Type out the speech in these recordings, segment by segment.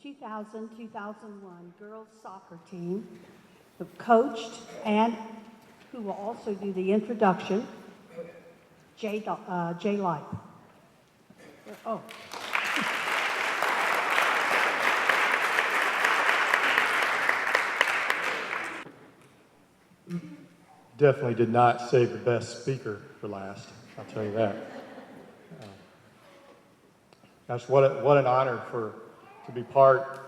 2000-2001 girls soccer team, coached and who will also do the introduction, Jay Light. Oh. Definitely did not save the best speaker for last, I'll tell you that. Gosh, what an honor to be part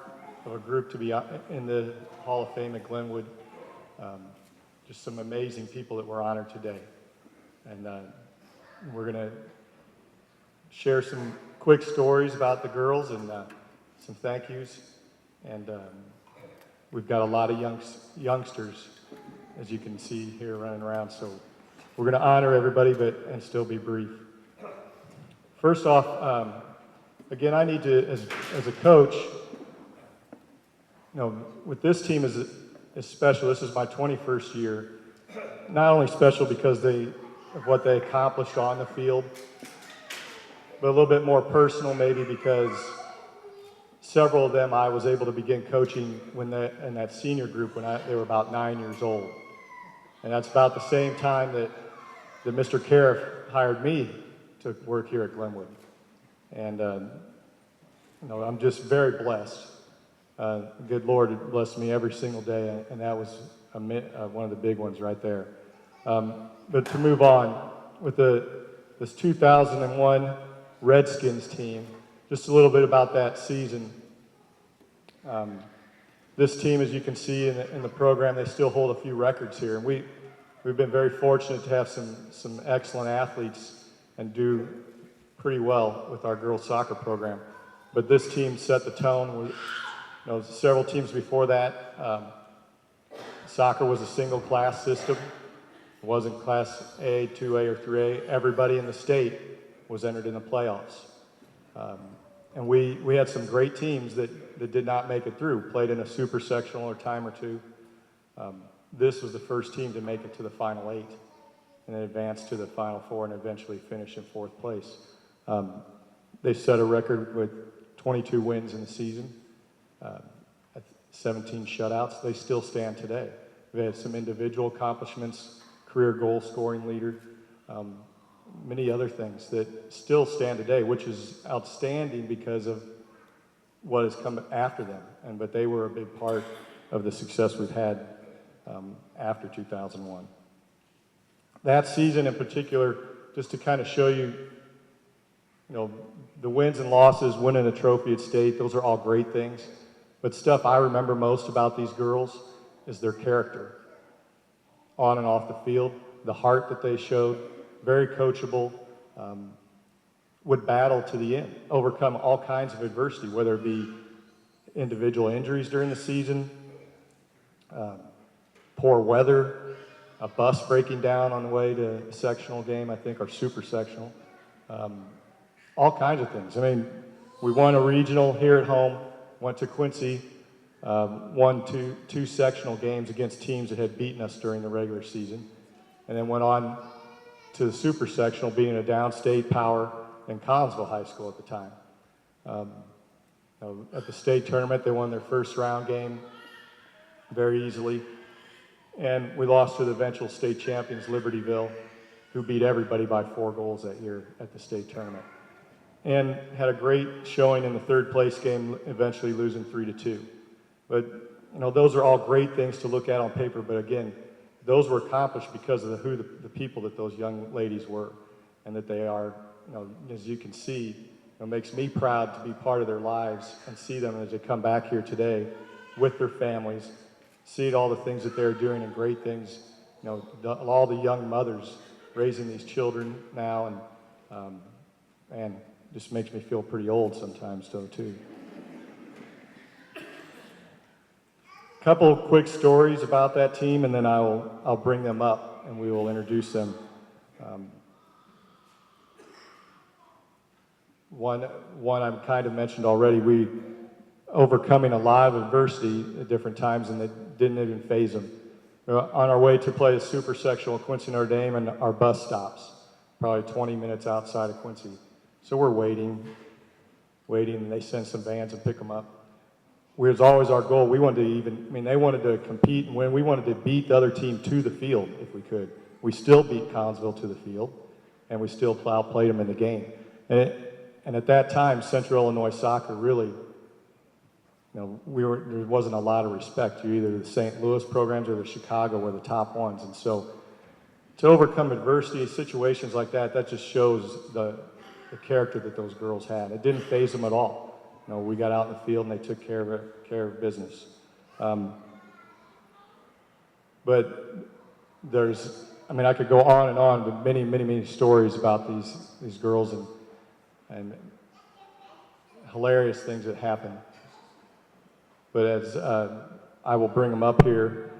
of a group to be in the Hall of Fame at Glenwood. Just some amazing people that were honored today. And we're going to share some quick stories about the girls and some thank yous. And we've got a lot of youngsters, as you can see here, running around. So we're going to honor everybody and still be brief. First off, again, I need to, as a coach, with this team is special. This is my 21st year. Not only special because of what they accomplished on the field, but a little bit more personal maybe because several of them I was able to begin coaching in that senior group when they were about 9 years old. And that's about the same time that Mr. Cariff hired me to work here at Glenwood. And I'm just very blessed. The good Lord blessed me every single day, and that was one of the big ones right there. But to move on, with this 2001 Redskins team, just a little bit about that season. This team, as you can see in the program, they still hold a few records here. And we've been very fortunate to have some excellent athletes and do pretty well with our girls soccer program. But this team set the tone. Several teams before that, soccer was a single class system. It wasn't class A, 2A, or 3A. Everybody in the state was entered in the playoffs. And we had some great teams that did not make it through, played in a super sectional or time or two. This was the first team to make it to the Final 8 and then advance to the Final 4 and eventually finish in 4th place. They set a record with 22 wins in the season, 17 shutouts. They still stand today. They had some individual accomplishments, career goal scoring leader, many other things that still stand today, which is outstanding because of what has come after them. But they were a big part of the success we've had after 2001. That season in particular, just to kind of show you, the wins and losses, winning a trophy at state, those are all great things. But stuff I remember most about these girls is their character. On and off the field, the heart that they showed, very coachable, would battle to the end, overcome all kinds of adversity, whether it be individual injuries during the season, poor weather, a bus breaking down on the way to a sectional game, I think, or super sectional, all kinds of things. I mean, we won a regional here at home, went to Quincy, won two sectional games against teams that had beaten us during the regular season, and then went on to the super sectional, being a downstate power in Collinsville High School at the time. At the state tournament, they won their first round game very easily, and we lost to the eventual state champions, Libertyville, who beat everybody by 4 goals that year at the state tournament. And had a great showing in the 3rd place game, eventually losing 3-2. But, those are all great things to look at on paper, but again, those were accomplished because of the people that those young ladies were, and that they are, as you can see, it makes me proud to be part of their lives and see them as they come back here today with their families, see all the things that they're doing and great things, all the young mothers raising these children now, and just makes me feel pretty old sometimes, though, too. A couple of quick stories about that team, and then I'll bring them up, and we will introduce them. One I've kind of mentioned already. We overcoming a lot of adversity at different times, and it didn't even faze them. On our way to play a super sectional at Quincy Notre Dame, and our bus stops, probably 20 minutes outside of Quincy. So we're waiting, and they send some vans and pick them up. was always our goal. We wanted to they wanted to compete and win. We wanted to beat the other team to the field if we could. We still beat Collinsville to the field, and we still outplayed them in the game. And at that time, Central Illinois soccer really, there wasn't a lot of respect. Either the St. Louis programs or the Chicago were the top ones. And so to overcome adversity, situations like that, that just shows the character that those girls had. It didn't faze them at all. We got out in the field and they took care of business. But I could go on and on with many, many, many stories about these girls and hilarious things that happened. But as I will bring them up here,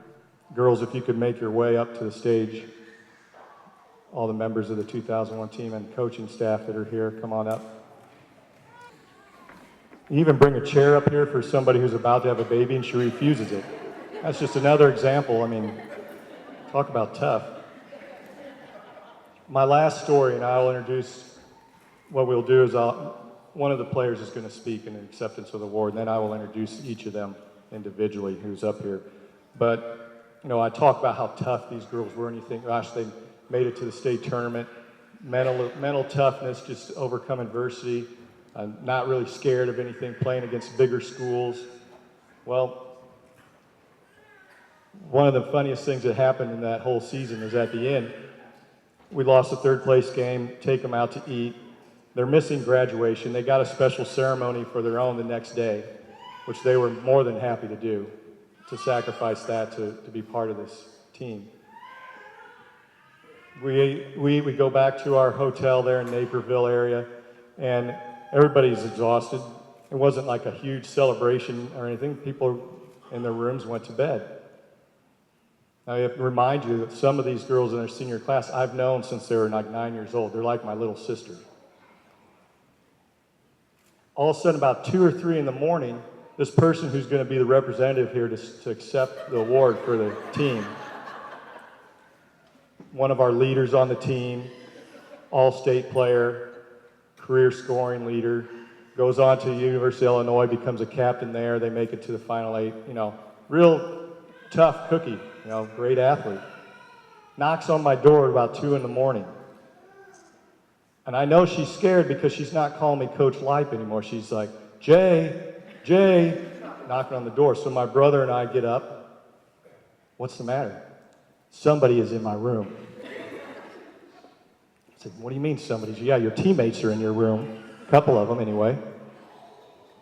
girls, if you could make your way up to the stage, all the members of the 2001 team and coaching staff that are here, come on up. You even bring a chair up here for somebody who's about to have a baby and she refuses it. That's just another example. Talk about tough. My last story, and I'll introduce, what we'll do is one of the players is going to speak in an acceptance of the award, and then I will introduce each of them individually who's up here. But, I talk about how tough these girls were, and you think, gosh, they made it to the state tournament. Mental toughness, just overcome adversity. Not really scared of anything, playing against bigger schools. Well, one of the funniest things that happened in that whole season is at the end, we lost a third place game, take them out to eat. They're missing graduation. They got a special ceremony for their own the next day, which they were more than happy to do, to sacrifice that to be part of this team. We go back to our hotel there in Naperville area, and everybody's exhausted. It wasn't like a huge celebration or anything. People in their rooms went to bed. I have to remind you that some of these girls in their senior class I've known since they were like 9 years old. They're like my little sister. All of a sudden, about 2 or 3 in the morning, this person who's going to be the representative here to accept the award for the team, one of our leaders on the team, all-state player, career scoring leader, goes on to the University of Illinois, becomes a captain there. They make it to the Final 8. Real tough cookie, great athlete. Knocks on my door at about 2 in the morning. And I know she's scared because she's not calling me Coach Lipe anymore. She's like, Jay, knocking on the door. So my brother and I get up. What's the matter? Somebody is in my room. I said, what do you mean somebody's? Yeah, your teammates are in your room. A couple of them anyway.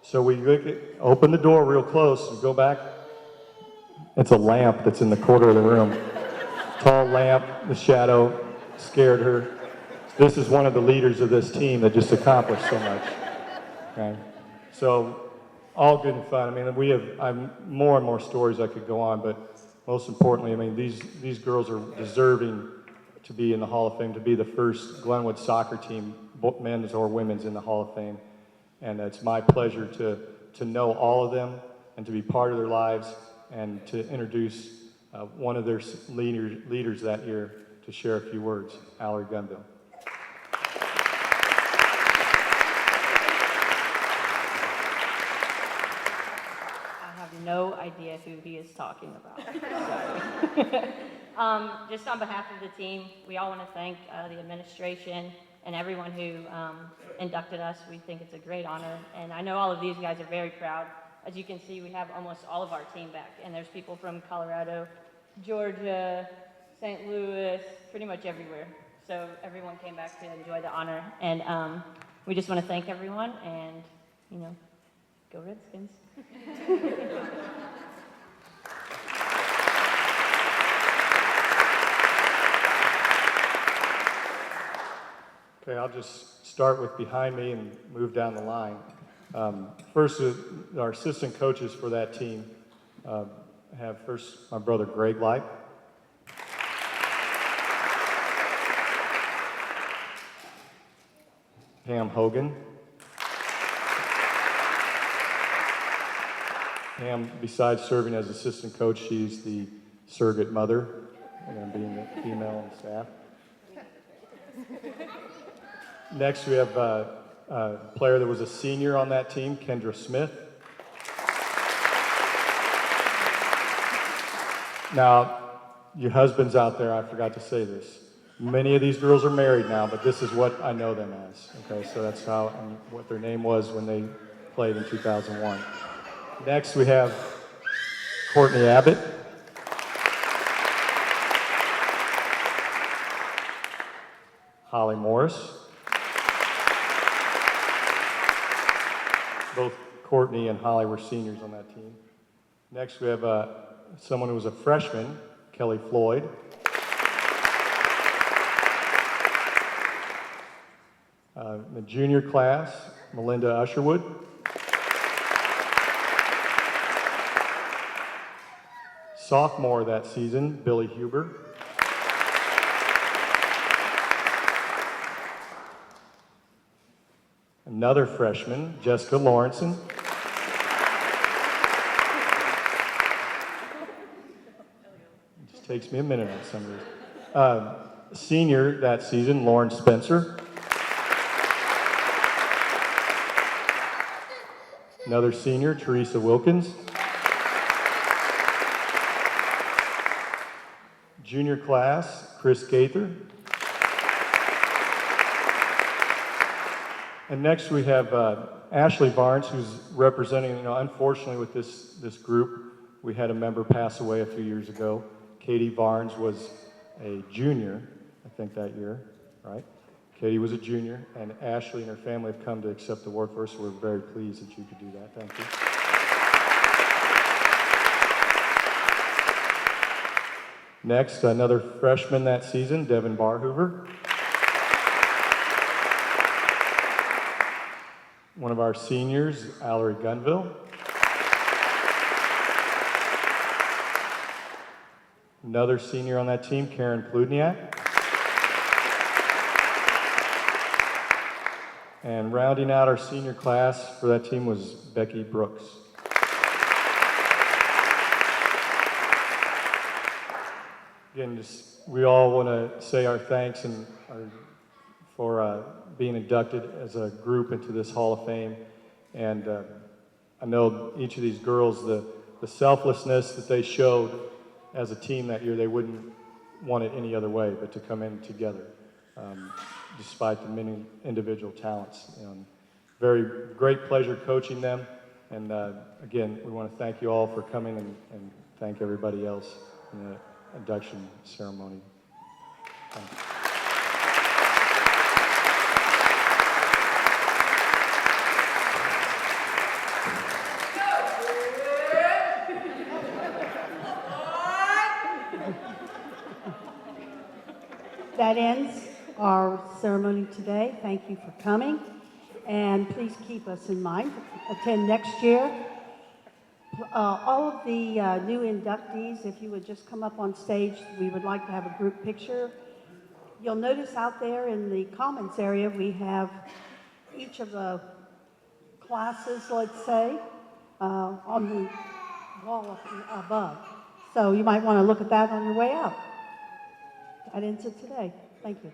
So we open the door real close and go back. It's a lamp that's in the corner of the room. Tall lamp, the shadow scared her. This is one of the leaders of this team that just accomplished so much. Okay? So, all good and fun. I have more and more stories I could go on, but most importantly, these girls are deserving to be in the Hall of Fame, to be the first Glenwood soccer team, men's or women's, in the Hall of Fame. And it's my pleasure to know all of them and to be part of their lives and to introduce one of their leaders that year to share a few words, Allery Gunville. No idea who he is talking about. Just on behalf of the team, we all want to thank the administration and everyone who inducted us. We think it's a great honor, and I know all of these guys are very proud. As you can see, we have almost all of our team back, and there's people from Colorado, Georgia, St. Louis, pretty much everywhere. So everyone came back to enjoy the honor, and we just want to thank everyone, and go Redskins. Okay, I'll just start with behind me and move down the line. First, our assistant coaches for that team have first my brother Greg Lipe, Pam Hogan. Pam, besides serving as assistant coach, she's the surrogate mother, being the female on staff. Next, we have a player that was a senior on that team, Kendra Smith. Now, you husbands out there, I forgot to say this. Many of these girls are married now, but this is what I know them as. Okay, so that's how and what their name was when they played in 2001. Next, we have Courtney Abbott. Holly Morris. Both Courtney and Holly were seniors on that team. Next, we have someone who was a freshman, Kelly Floyd. The junior class, Melinda Usherwood. Sophomore that season, Billy Huber. Another freshman, Jessica Lawrenson. It just takes me a minute on some of these. Senior that season, Lauren Spencer. Another senior, Teresa Wilkins. Junior class, Chris Gaither. And next we have Ashley Barnes, who's representing, unfortunately with this group, we had a member pass away a few years ago. Katie Barnes was a junior, I think that year, right? Katie was a junior, and Ashley and her family have come to accept the award for us, so we're very pleased that you could do that. Thank you. Next, another freshman that season, Devin Barhoover. One of our seniors, Allery Gunville. Another senior on that team, Karen Pludniak. And rounding out our senior class for that team was Becky Brooks. Again, we all want to say our thanks for being inducted as a group into this Hall of Fame. And I know each of these girls, the selflessness that they showed as a team that year, they wouldn't want it any other way but to come in together, despite the many individual talents. Very great pleasure coaching them. And again, we want to thank you all for coming and thank everybody else in the induction ceremony. Thank you. That ends our ceremony today. Thank you for coming. And please keep us in mind. Attend next year. All of the new inductees, if you would just come up on stage, we would like to have a group picture. You'll notice out there in the comments area, we have each of the classes, let's say, on the wall above. So you might want to look at that on your way out. That ends it today. Thank you.